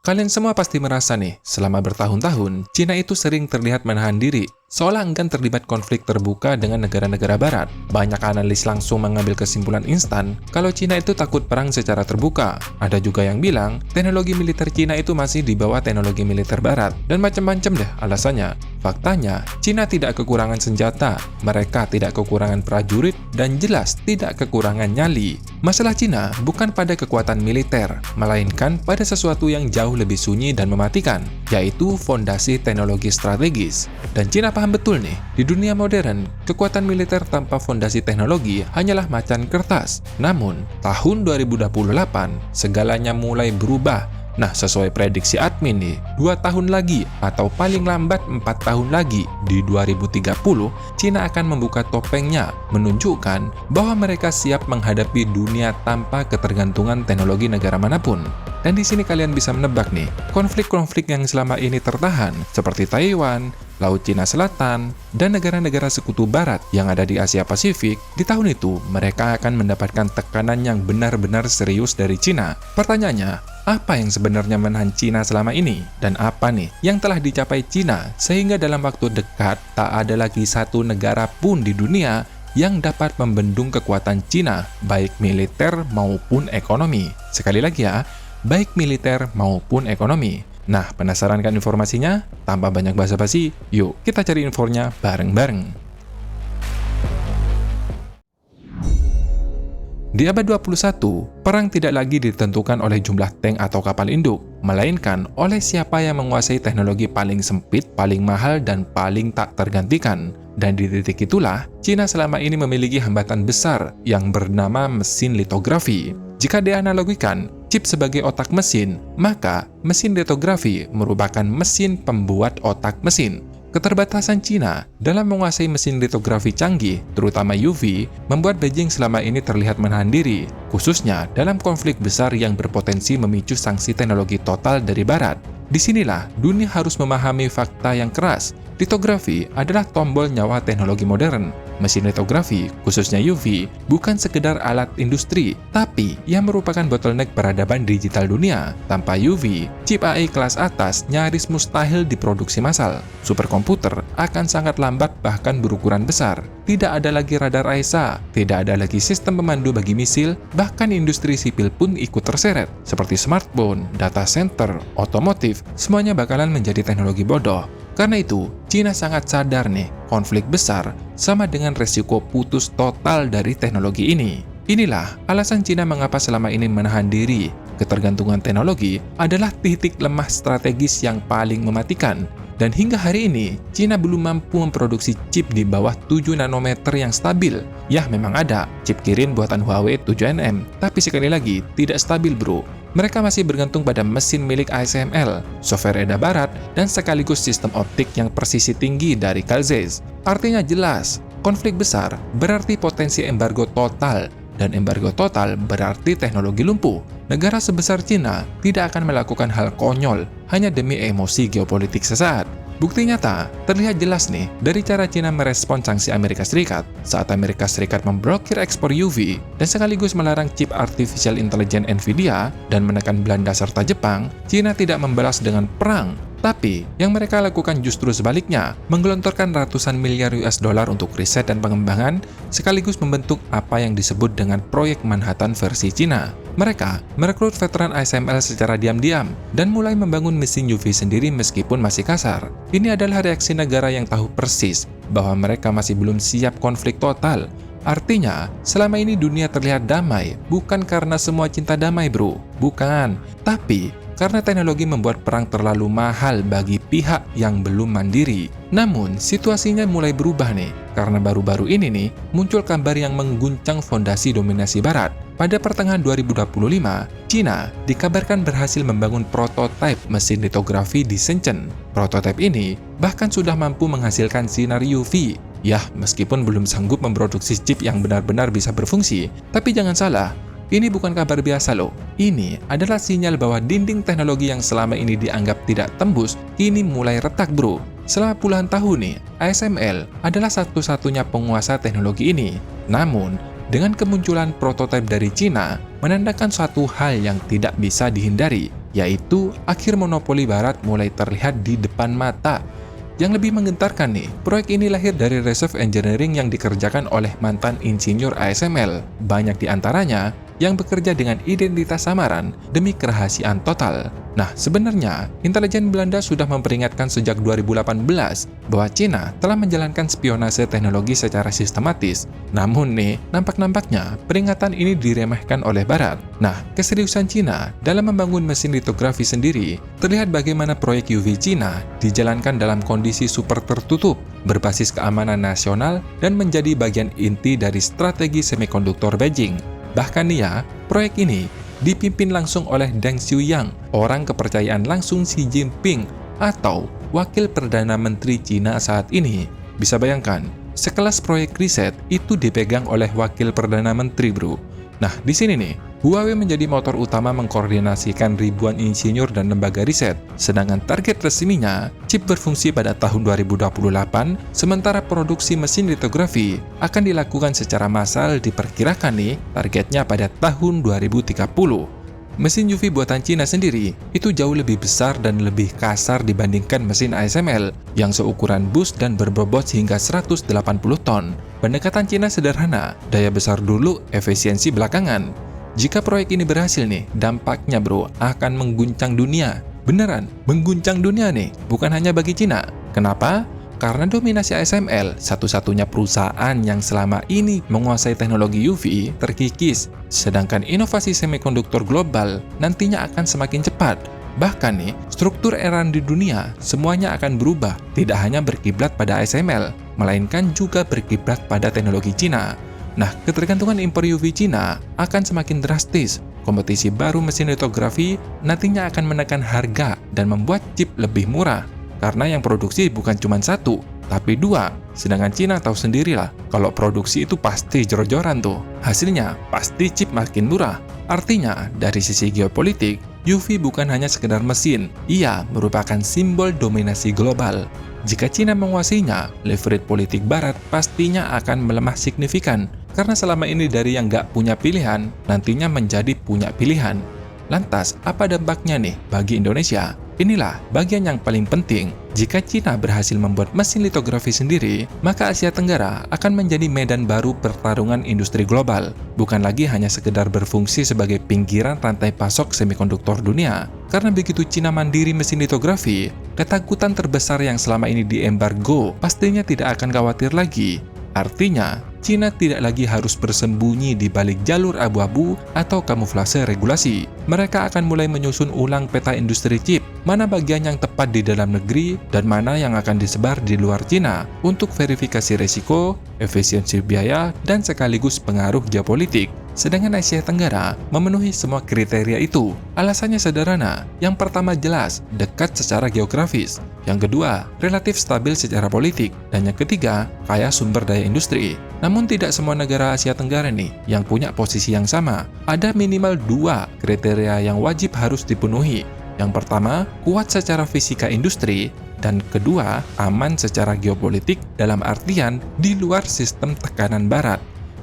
Kalian semua pasti merasa nih, selama bertahun-tahun, Cina itu sering terlihat menahan diri, seolah enggan terlibat konflik terbuka dengan negara-negara barat. Banyak analis langsung mengambil kesimpulan instan kalau Cina itu takut perang secara terbuka. Ada juga yang bilang, teknologi militer Cina itu masih di bawah teknologi militer barat, dan macam-macam deh alasannya. Faktanya, Cina tidak kekurangan senjata, mereka tidak kekurangan prajurit, dan jelas tidak kekurangan nyali. Masalah Cina bukan pada kekuatan militer, melainkan pada sesuatu yang jauh lebih sunyi dan mematikan, yaitu fondasi teknologi strategis. Dan Cina paham betul nih, di dunia modern, kekuatan militer tanpa fondasi teknologi hanyalah macan kertas. Namun, tahun 2028, segalanya mulai berubah. Nah, sesuai prediksi admin nih, 2 tahun lagi atau paling lambat 4 tahun lagi di 2030, Cina akan membuka topengnya, menunjukkan bahwa mereka siap menghadapi dunia tanpa ketergantungan teknologi negara manapun. Dan di sini kalian bisa menebak nih, konflik-konflik yang selama ini tertahan, seperti Taiwan, Laut Cina Selatan, dan negara-negara sekutu barat yang ada di Asia Pasifik, di tahun itu mereka akan mendapatkan tekanan yang benar-benar serius dari Cina. Pertanyaannya, apa yang sebenarnya menahan Cina selama ini? Dan apa nih yang telah dicapai Cina sehingga dalam waktu dekat tak ada lagi satu negara pun di dunia yang dapat membendung kekuatan Cina, baik militer maupun ekonomi. Sekali lagi ya, baik militer maupun ekonomi. Nah, penasaran kan informasinya? Tanpa banyak basa-basi, yuk kita cari infonya bareng-bareng. Di abad 21, perang tidak lagi ditentukan oleh jumlah tank atau kapal induk, melainkan oleh siapa yang menguasai teknologi paling sempit, paling mahal, dan paling tak tergantikan. Dan di titik itulah, Cina selama ini memiliki hambatan besar yang bernama mesin litografi. Jika dianalogikan chip sebagai otak mesin, maka mesin litografi merupakan mesin pembuat otak mesin. Keterbatasan Cina dalam menguasai mesin litografi canggih, terutama UV, membuat Beijing selama ini terlihat menahan diri, khususnya dalam konflik besar yang berpotensi memicu sanksi teknologi total dari Barat. Disinilah dunia harus memahami fakta yang keras. Litografi adalah tombol nyawa teknologi modern. Mesin litografi, khususnya UV, bukan sekedar alat industri, tapi yang merupakan bottleneck peradaban digital dunia. Tanpa UV, chip AI kelas atas nyaris mustahil diproduksi massal. Superkomputer akan sangat lambat bahkan berukuran besar. Tidak ada lagi radar AESA, tidak ada lagi sistem pemandu bagi misil, bahkan industri sipil pun ikut terseret. Seperti smartphone, data center, otomotif, semuanya bakalan menjadi teknologi bodoh. Karena itu, Cina sangat sadar nih, konflik besar sama dengan resiko putus total dari teknologi ini. Inilah alasan Cina mengapa selama ini menahan diri. Ketergantungan teknologi adalah titik lemah strategis yang paling mematikan. Dan hingga hari ini, Cina belum mampu memproduksi chip di bawah 7 nanometer yang stabil. Ya, memang ada chip Kirin buatan Huawei 7nm, tapi sekali lagi, tidak stabil bro. Mereka masih bergantung pada mesin milik ASML, software edar barat, dan sekaligus sistem optik yang presisi tinggi dari Carl Zeiss. Artinya jelas, konflik besar berarti potensi embargo total, dan embargo total berarti teknologi lumpuh. Negara sebesar Cina tidak akan melakukan hal konyol hanya demi emosi geopolitik sesaat. Bukti nyata terlihat jelas nih dari cara Cina merespon sanksi Amerika Serikat saat Amerika Serikat memblokir ekspor UV dan sekaligus melarang chip artificial intelligence Nvidia dan menekan Belanda serta Jepang. Cina tidak membalas dengan perang, tapi yang mereka lakukan justru sebaliknya, menggelontorkan ratusan miliar US dollar untuk riset dan pengembangan sekaligus membentuk apa yang disebut dengan proyek Manhattan versi Cina. Mereka merekrut veteran ASML secara diam-diam dan mulai membangun mesin UV sendiri meskipun masih kasar. Ini adalah reaksi negara yang tahu persis bahwa mereka masih belum siap konflik total. Artinya, selama ini dunia terlihat damai bukan karena semua cinta damai bro, bukan. Tapi karena teknologi membuat perang terlalu mahal bagi pihak yang belum mandiri. Namun, situasinya mulai berubah nih, karena baru-baru ini nih, muncul kabar yang mengguncang fondasi dominasi Barat. Pada pertengahan 2025, Cina dikabarkan berhasil membangun prototipe mesin litografi di Shenzhen. Prototipe ini bahkan sudah mampu menghasilkan sinar UV. Yah, meskipun belum sanggup memproduksi chip yang benar-benar bisa berfungsi, tapi jangan salah, ini bukan kabar biasa loh. Ini adalah sinyal bahwa dinding teknologi yang selama ini dianggap tidak tembus, kini mulai retak bro. Selama puluhan tahun nih, ASML adalah satu-satunya penguasa teknologi ini. Namun, dengan kemunculan prototipe dari Cina, menandakan suatu hal yang tidak bisa dihindari. yaitu akhir monopoli Barat mulai terlihat di depan mata. Yang lebih menggentarkan nih, proyek ini lahir dari reserve engineering yang dikerjakan oleh mantan insinyur ASML. Banyak di antaranya yang bekerja dengan identitas samaran demi kerahasiaan total. Nah, sebenarnya intelijen Belanda sudah memperingatkan sejak 2018 bahwa Cina telah menjalankan spionase teknologi secara sistematis. Namun nih, nampak-nampaknya peringatan ini diremehkan oleh Barat. Nah, keseriusan Cina dalam membangun mesin litografi sendiri terlihat bagaimana proyek UV Cina dijalankan dalam kondisi super tertutup, berbasis keamanan nasional, dan menjadi bagian inti dari strategi semikonduktor Beijing. Bahkan nih ya, proyek ini dipimpin langsung oleh Deng Xiyang, orang kepercayaan langsung Xi Jinping atau Wakil Perdana Menteri Cina saat ini. Bisa bayangkan, sekelas proyek riset itu dipegang oleh Wakil Perdana Menteri, bro. Nah, di sini nih, Huawei menjadi motor utama mengkoordinasikan ribuan insinyur dan lembaga riset, sedangkan target resminya chip berfungsi pada tahun 2028, sementara produksi mesin litografi akan dilakukan secara massal diperkirakan nih, targetnya pada tahun 2030. Mesin UV buatan Cina sendiri itu jauh lebih besar dan lebih kasar dibandingkan mesin ASML yang seukuran bus dan berbobot hingga 180 ton. Pendekatan Cina sederhana, daya besar dulu, efisiensi belakangan. Jika proyek ini berhasil nih, dampaknya bro akan mengguncang dunia. Beneran, mengguncang dunia nih, bukan hanya bagi Cina. Kenapa? Karena dominasi ASML, satu-satunya perusahaan yang selama ini menguasai teknologi UV, terkikis. Sedangkan inovasi semikonduktor global nantinya akan semakin cepat. Bahkan nih, struktur R&D di dunia semuanya akan berubah, tidak hanya berkiblat pada ASML, melainkan juga berkiblat pada teknologi Cina. Nah, ketergantungan impor UV Cina akan semakin drastis. Kompetisi baru mesin litografi nantinya akan menekan harga dan membuat chip lebih murah. Karena yang produksi bukan cuma satu, tapi dua. Sedangkan Cina tahu sendirilah, kalau produksi itu pasti jor-joran tuh. Hasilnya pasti chip makin murah. Artinya, dari sisi geopolitik, UV bukan hanya sekedar mesin, ia merupakan simbol dominasi global. Jika Cina menguasainya, leverage politik Barat pastinya akan melemah signifikan. Karena selama ini dari yang nggak punya pilihan, nantinya menjadi punya pilihan. Lantas, apa dampaknya nih bagi Indonesia? Inilah bagian yang paling penting. Jika Cina berhasil membuat mesin litografi sendiri, maka Asia Tenggara akan menjadi medan baru pertarungan industri global. Bukan lagi hanya sekedar berfungsi sebagai pinggiran rantai pasok semikonduktor dunia. Karena begitu Cina mandiri mesin litografi, ketakutan terbesar yang selama ini diembargo pastinya tidak akan khawatir lagi. Artinya, Cina tidak lagi harus bersembunyi di balik jalur abu-abu atau kamuflase regulasi. Mereka akan mulai menyusun ulang peta industri chip, mana bagian yang tepat di dalam negeri dan mana yang akan disebar di luar Cina untuk verifikasi risiko, efisiensi biaya, dan sekaligus pengaruh geopolitik. Sedangkan Asia Tenggara memenuhi semua kriteria itu. Alasannya sederhana. Yang pertama jelas, dekat secara geografis. Yang kedua, relatif stabil secara politik. Dan yang ketiga, kaya sumber daya industri. Namun tidak semua negara Asia Tenggara nih yang punya posisi yang sama. Ada minimal dua kriteria yang wajib harus dipenuhi. Yang pertama, kuat secara fisika industri. Dan kedua, aman secara geopolitik dalam artian di luar sistem tekanan Barat.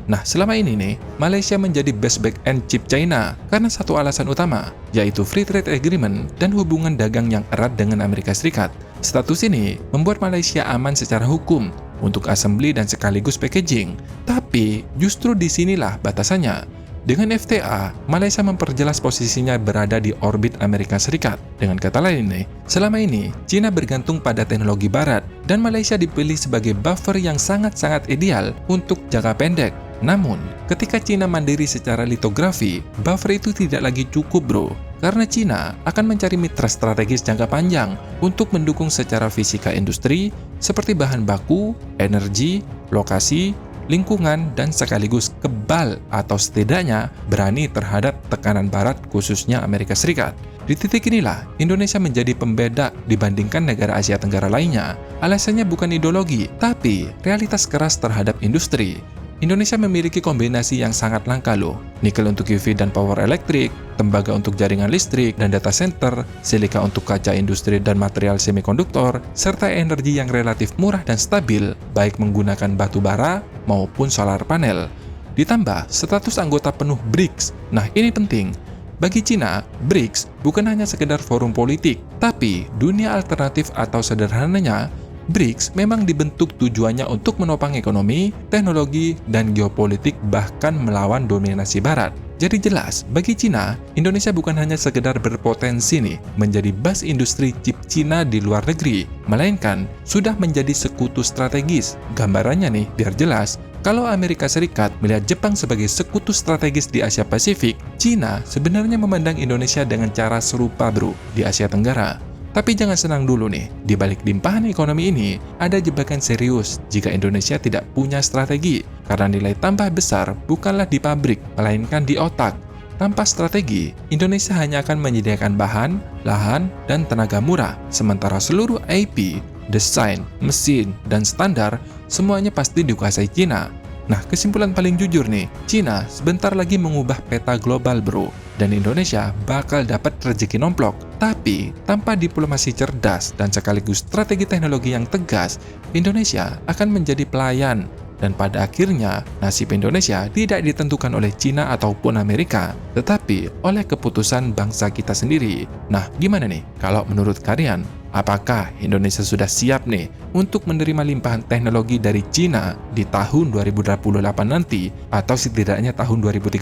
Nah, selama ini nih, Malaysia menjadi best back-end chip China karena satu alasan utama, yaitu Free Trade Agreement dan hubungan dagang yang erat dengan Amerika Serikat. Status ini membuat Malaysia aman secara hukum untuk assembly dan sekaligus packaging. Tapi, justru disinilah batasannya. Dengan FTA, Malaysia memperjelas posisinya berada di orbit Amerika Serikat. Dengan kata lain nih, selama ini, Cina bergantung pada teknologi Barat, dan Malaysia dipilih sebagai buffer yang sangat-sangat ideal untuk jangka pendek. Namun, ketika Cina mandiri secara litografi, buffer itu tidak lagi cukup bro. Karena Cina akan mencari mitra strategis jangka panjang untuk mendukung secara fisika industri, seperti bahan baku, energi, lokasi, lingkungan, dan sekaligus kebal atau setidaknya berani terhadap tekanan Barat khususnya Amerika Serikat. Di titik inilah, Indonesia menjadi pembeda dibandingkan negara Asia Tenggara lainnya. Alasannya bukan ideologi, tapi realitas keras terhadap industri. Indonesia memiliki kombinasi yang sangat langka loh. Nikel untuk UV dan power elektrik, tembaga untuk jaringan listrik dan data center, silika untuk kaca industri dan material semikonduktor, serta energi yang relatif murah dan stabil, baik menggunakan batu bara maupun solar panel. Ditambah status anggota penuh BRICS. Nah, ini penting. Bagi Cina, BRICS bukan hanya sekedar forum politik, tapi dunia alternatif atau sederhananya, BRICS memang dibentuk tujuannya untuk menopang ekonomi, teknologi, dan geopolitik bahkan melawan dominasi Barat. Jadi jelas, bagi Cina, Indonesia bukan hanya sekedar berpotensi nih menjadi bas industri chip Cina di luar negeri, melainkan sudah menjadi sekutu strategis. Gambarannya nih, biar jelas, kalau Amerika Serikat melihat Jepang sebagai sekutu strategis di Asia Pasifik, Cina sebenarnya memandang Indonesia dengan cara serupa bro, di Asia Tenggara. Tapi jangan senang dulu nih, di balik limpahan ekonomi ini, ada jebakan serius jika Indonesia tidak punya strategi, karena nilai tambah besar bukanlah di pabrik, melainkan di otak. Tanpa strategi, Indonesia hanya akan menyediakan bahan, lahan, dan tenaga murah, sementara seluruh IP, desain, mesin, dan standar semuanya pasti dikuasai Cina. Nah, kesimpulan paling jujur nih, Cina sebentar lagi mengubah peta global bro, dan Indonesia bakal dapat rezeki nomplok. Tapi, tanpa diplomasi cerdas dan sekaligus strategi teknologi yang tegas, Indonesia akan menjadi pelayan. Dan pada akhirnya, nasib Indonesia tidak ditentukan oleh Cina ataupun Amerika, tetapi oleh keputusan bangsa kita sendiri. Nah, gimana nih kalau menurut kalian? Apakah Indonesia sudah siap nih untuk menerima limpahan teknologi dari Cina di tahun 2028 nanti atau setidaknya tahun 2030?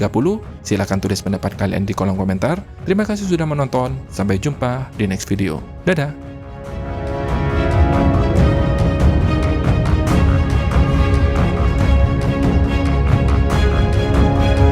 Silahkan tulis pendapat kalian di kolom komentar. Terima kasih sudah menonton. Sampai jumpa di next video. Dadah!